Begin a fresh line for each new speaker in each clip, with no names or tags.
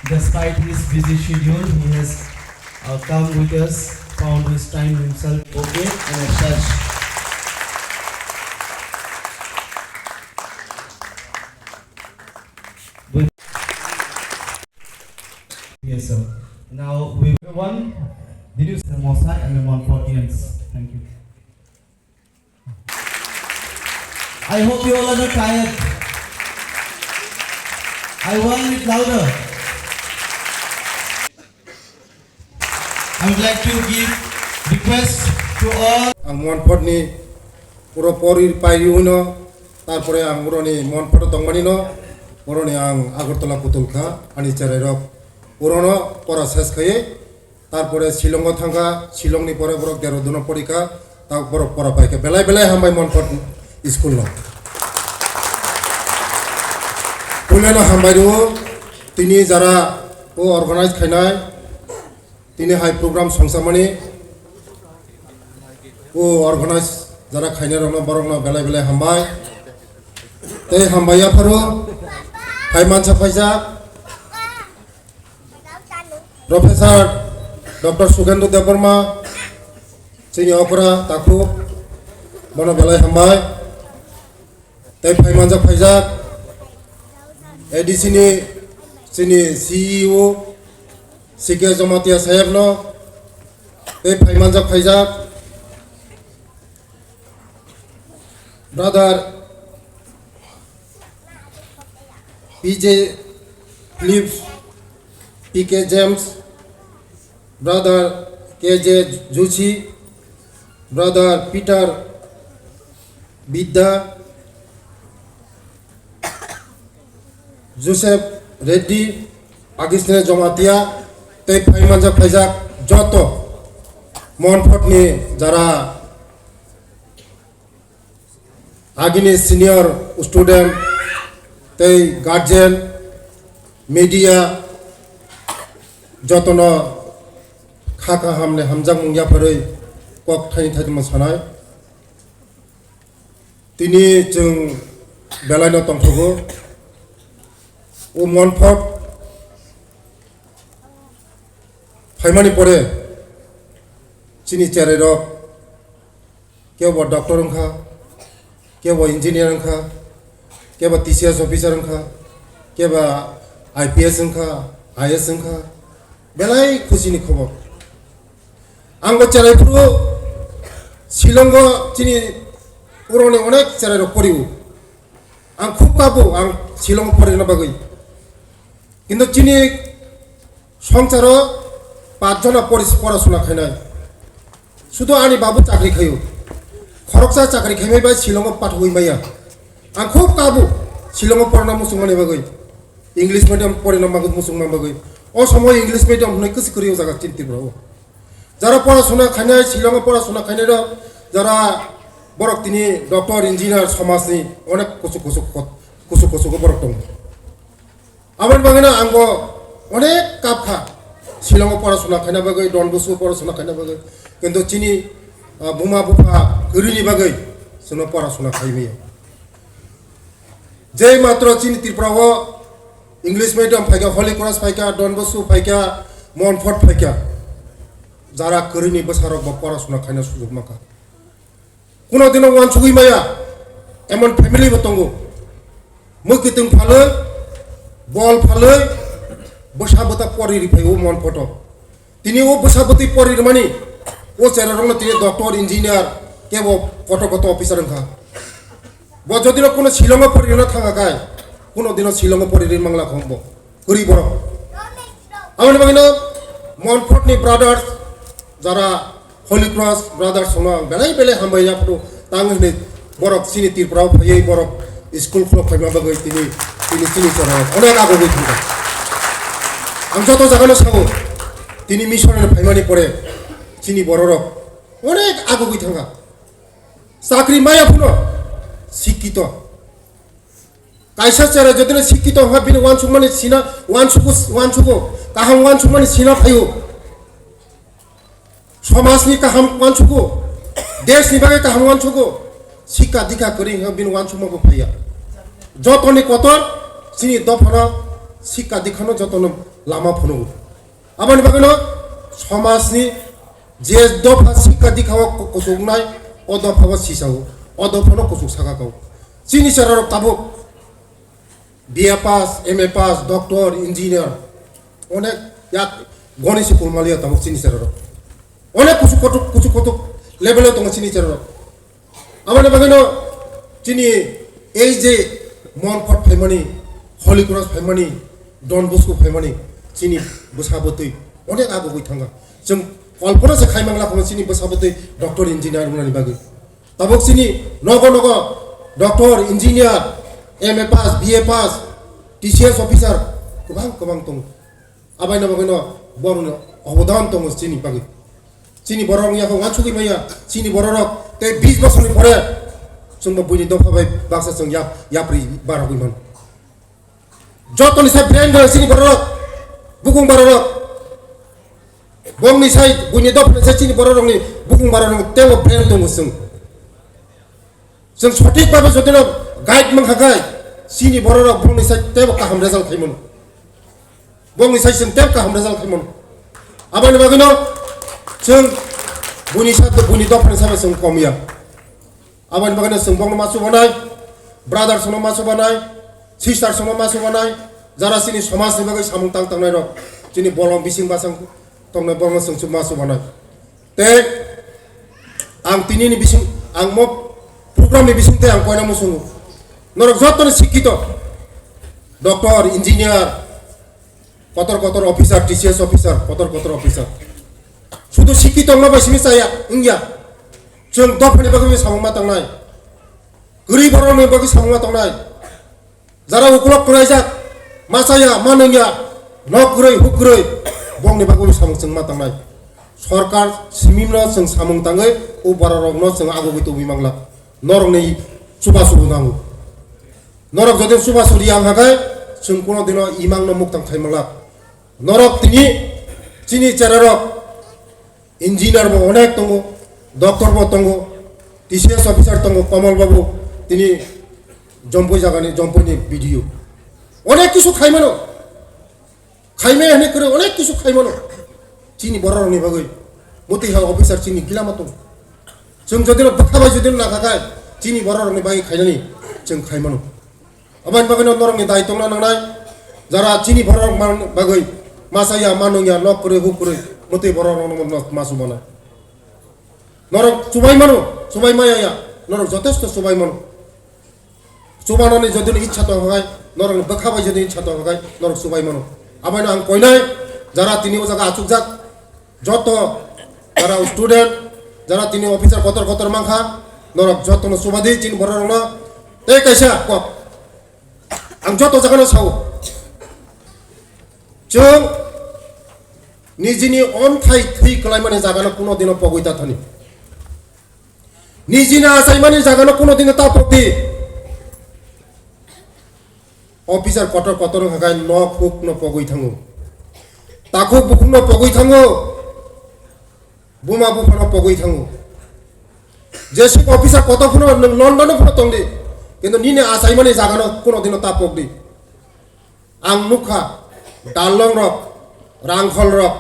Despite his busy schedule, he has come with us, found his time himself. Okay, and as such, yes, sir. Now we one. Did you say Mosa and then 140ants? Thank you. I hope you all are not tired. I want it louder. I would like to give request to all.
Ang monpot ni puro pori payu no, tarpore ang puro ni monpot tongmani no, puro ni ang Agartala Putulka, ani charerok puro no pora ses khaye, tarpore Shillongo thanga, Shillong ni pore borok Dehradun porika, tak borok pora paike belai belai hambai monpot school no. Puleno hambai ru tini jara o organize khainai, tini high program songsamani o organize jara khaine rokno borokno belai belai hambai tei hambaiya pharu phaimansa phaijak Professor Dr. Sugendo Deborma chini opera taku bono belai hambai tei phaimansa phaijak ADC ni chini CEO CK Jamatia Saheb no tei phaimansa phaijak Brother PJ Phillips, PK James, Brother KJ Juchi, Brother Peter Bidda, Joseph Reddy, Pakistan Jamatia, tei phaimanjak phaijak joto monpot ni jara agini senior student tei guardian media jotono khaka hamne hamjang mungya pharoi kok thai thai sanai tini jeng belaino tongthogo o monpot phaimani pore chini cherero kebo doctor ongkha kebo engineer ongkha kebo TCS officer ongkha kebo IPS ongkha IS ongkha belai khusini khobor anggo cherai puro Shillongo chini purone onek cherai ro poriu ang khub kabu ang Shillong porina bagui kintu chini সংসারও 5 জনা পড়াশোনা খাইনাই শুধু আনি বাবু চাকরি খাইও খরকসা চাকরি খাইমাই by Shillong পাঠ হইমাইয়া আं খুব কাবু শিলং পড়না মুসলমানি বাগৈ ইংলিশ মিডিয়াম পড়িনা বাগৈ মুসলমান বাগৈ ও সময় ইংলিশ মিডিয়াম হই কসি করিও জায়গা চিন্তি ব্রো যারা পড়াশোনা খাইনাই শিলং পড়াশোনা খাইনাই যারা বরক তিনি ডক্টর ইঞ্জিনিয়ার সমাজনি অনেক কুসু বরক দং আমার বাগিনা আঙ্গো অনেক কাপখা শিলং পড়াশোনা খাইনা বাগৈ ডন বসু পড়াশোনা খাইনা বাগৈ কিন্তু চিনি বুমা বুফা গরিনি বাগৈ जोंनो পড়াশোনা খাইমিয়া যে মাত্র চিনি ত্রিপুরাও ইংলিশ মিডিয়াম ফাইকা হলি ক্রস ফাইকা ডন বসু ফাইকা মনফট ফাইকা যারা গরিনি বসারক পড়াশোনা খাইনা সুযোগ মাকা কোনো দিন ওয়ান সুগিমায়া এমন ফ্যামিলি বতঙ্গ মুকিতিং ফালে বল ফালে বসাবতা পরিরি ফাইও মনফট তিনি ও বসাবতি পরির মানি ও চেরারং তিনি ডক্টর ইঞ্জিনিয়ার কেবো কটকট অফিসার খা ব যদি কোনো শিলং পরিনা থাকাকায় কোনো দিন শিলং পরিরি মাংলা খম্ব গরি বড় আমার বাগিনা মনফটনি ব্রাদার্স যারা হলি ক্রস ব্রাদার্স হন বেলাই বেলাই হামবাইয়া ফটো তাংনি বরক চিনি ত্রিপুরাও ফাইयै বরক স্কুল ফ্লো ফাইমা বাগৈ তিনি চিনি চরা অনেক আগবে থাকা আं যত জায়গানো সাগো তিনি মিশনের ফাইমানি পড়ে চিনি বড়রক অনেক আগবে থাকা চাকরি মায়া ফুনো শিক্ষিত কাইসা চেরা যদি শিক্ষিত হয় বিনি ওয়ান সুমানি সিনা ওয়ান সুগো কাহাম ওয়ান সুমানি সিনা ফাইও সমাজনি কাহাম ওয়ান সুগো দেশনি বাগে কাহাম ওয়ান সুগো শিক্ষা দীক্ষা করি বিনি ওয়ান সুমাবো ফাইয়া যতনি কতন চিনি দফনা শিক্ষা দীক্ষানো যতন लामा फुनौ आबानि बागैनो समाजनि जे दफा शिक्षा दीक्षाव कसुकनाय अ दफाव सिसाव अ दफानो कसुक सागागाव चिनि सेराव ताबुक BA पास MA पास डक्टर इन्जिनियर अनेक याक गणेश कुलमालिया ताबुक चिनि सेराव अनेक कुसुक कतुक लेभेलाव दङ चिनि सेराव आबानि बागैनो चिनि এই যে মনফট ফাইমানি হলি क्रस फाइमानि डन बस्को फाइमानि चिनि बसाबतै अनेक आगुबै थाङा जों कल्पना से खाइमांलाखौ चिनि बसाबतै डक्टर इन्जिनियर बुंनानै बागै ताबुक चिनि नग डक्टर इन्जिनियर MA पास BA पास TCS अफिसार गोबां दङ आबायना बागैनो बरनो अबदान दङ चिनि बागै चिनि बरंनियाखौ वानसुगै माया चिनि बररक ते 20 बोसोरनि परे जोंबो बुनि दफाबाय बाक्सा जों याप्रि बारागैमोन जतनि साइ ब्रेन्ड चिनि बररक बुकुं बररक बंनि साइ बुनि दफानि साइ चिनि बररकनि बुकुं बररक तेव ब्रेन्ड दङ जों सঠিক भाবে जदिनो गाइड मोनखागाय चिनि बररक बंनि साइ तेव काहाम रेजाल्ट खायमोन बंनि साइ जों तेव काहाम रेजाल्ट खायमोन आबानि बागैनो जों बुनि दफानि साइ जों कमिया आबानि बागैनो जों बंनो मासु बानाय ब्रादार सोनो मासु बानाय सिस्टार सोनो मासु बानाय जारा चिनि समाजनि बागै सामुं तांनाय रक चिनि बलम बिसिं बासां तंनो बंनो जों मासु बानाय ते आं तिनिनि बिसिं आं म प्रग्रामनि बिसिं ते आं कयना मुसुं नरक जतनि शिक्षित डक्टर इन्जिनियर कतर अफिसार TCS अफिसार कतर अफिसार शुद्ध शिक्षित न बायसिनि साया इंगिया जों दफानि बागै सामुं मातांनाय गोरिब बर'नि बागै सामुं मातांनाय जारा उकलक करायजाक मासाया मानोनिया नगरै हुगरै बंनि बागै सामुं जों मातांनाय सरकार सिमिमनो जों सामुं ताङै उ बर'रकनो जों आगुबै तो बिमांला नरकनि सुबासुबो नांगौ नरक जदि सुबासुरि आंहागाय जों कोनो दिनो इमांनो मुक्तां थाइमांला नरक तिनि चिनि चेरारक इन्जिनियर बो अनेक दङ डक्टर बो दङ TCS अफिसार दङ कमल बाबू तिनि जम्पै जागानि जम्पैनि भिडिअ अनेक किसु खाइमानो खाइमे हने करे अनेक किसु खाइमानो चिनि बररनि बागै मतिहा अफिसार चिनि गिलामा दङ जों जदिनो बखाबाय जदिनो नाखागाय चिनि बररनि बागै खाइनानि जों खाइमानो आबानि बागैनो नरकनि दायित्व नांनाय जारा चिनि बररक बागै मासाया मानोया नगरै हुगरै मते बररनो मासु बानाय नरक सुबाय माया नरक जथेष्ट सुबाय मानो सुबानानै जदिनो इच्छा तो हगाय नरक बखाबाय जदिनो इच्छा तो हगाय नरक सुबाय मानो आबायनो आं कयनाय जारा तिनि जागा आचुकजाक जत जारा स्टुडेन्ट जारा तिनि अफिसार कतर मांखा नरक जतनो सुबादि चिनि बररनो ते कैसा क आं जत जागानो सावो जों निजिनि अन्थाइ थै खालामनानै जागानो कोनो दिनो पगैता थानि निजिना आसायमानि जागानो कोनो दिनो तापति अफिसार कतर हगाय न फुक न पगै थाङो ताखु बुकुम न पगै थाङो बुमा बुफानो पगै थाङो जेसि अफिसार कतफुनो लन्डन फुनो तंदि किन्तु निने आसायमानि जागानो कोनो दिनो तापकदि आं मुखा दाललं रक रांखल रक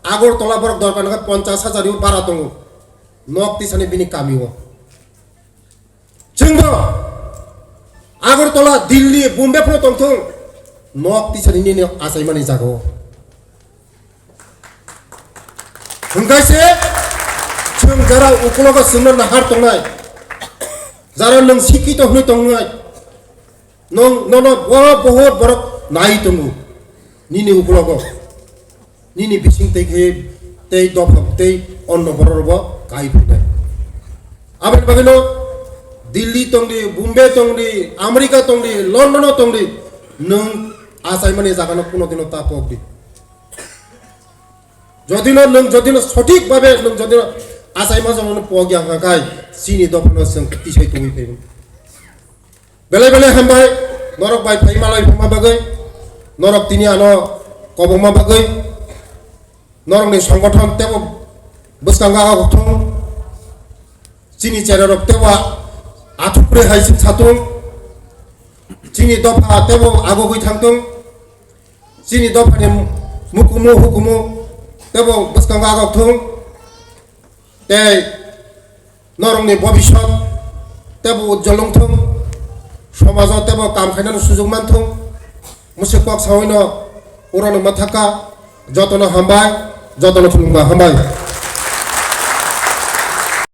आगरतला बरक दरकार नगा 50,000 बारा दङ नक तिसानि बिनि कामियो जोंबो आगरतला दिल्ली बम्बे फ्रो तंथों नक तिसानि निने आसायमानि जागो हंगासे जों जारा उकलगा सोमना नाहार तंनाय जारा नों शिक्षित होनो तंनाय नन बहुत बरक नाय तंगु निने उकलगा निनि बिसिं तै दफा तै अन्न बररबो गाय फैनाय आबाद बागैनो दिल्ली तंदि बम्बे तंदि आमेरिका तंदि लन्डन तंदि नों आसायमानि जागानो कोनो दिनो तापकदि जदिनो सठिक भाबे नों जदिनो आसायमा जनो पगिया गाय सिनि दफानो जों तिसाय तङै फैगोन बेले हामबाय नरक बाय फाइमालाय फमा बागै नरक तिनि आनो कबमा बागै नरकनि संगठन तेव बसकांगा गथं चिनि चेरारक तेव आथुप्रे हाइसिं साथुं चिनि दफा तेव आगोगै थांथों chini dofani mukumu hukumu tebo buskang agak thung tei norongni bobishot tebo ujjolong thung সমাজ তেব কাম খাইনানো সুযোগ মানথুং মুসে কক সাওইনো উরানো মাথাকা যতন হামবাই যতন থুলুঙ্গা হামবাই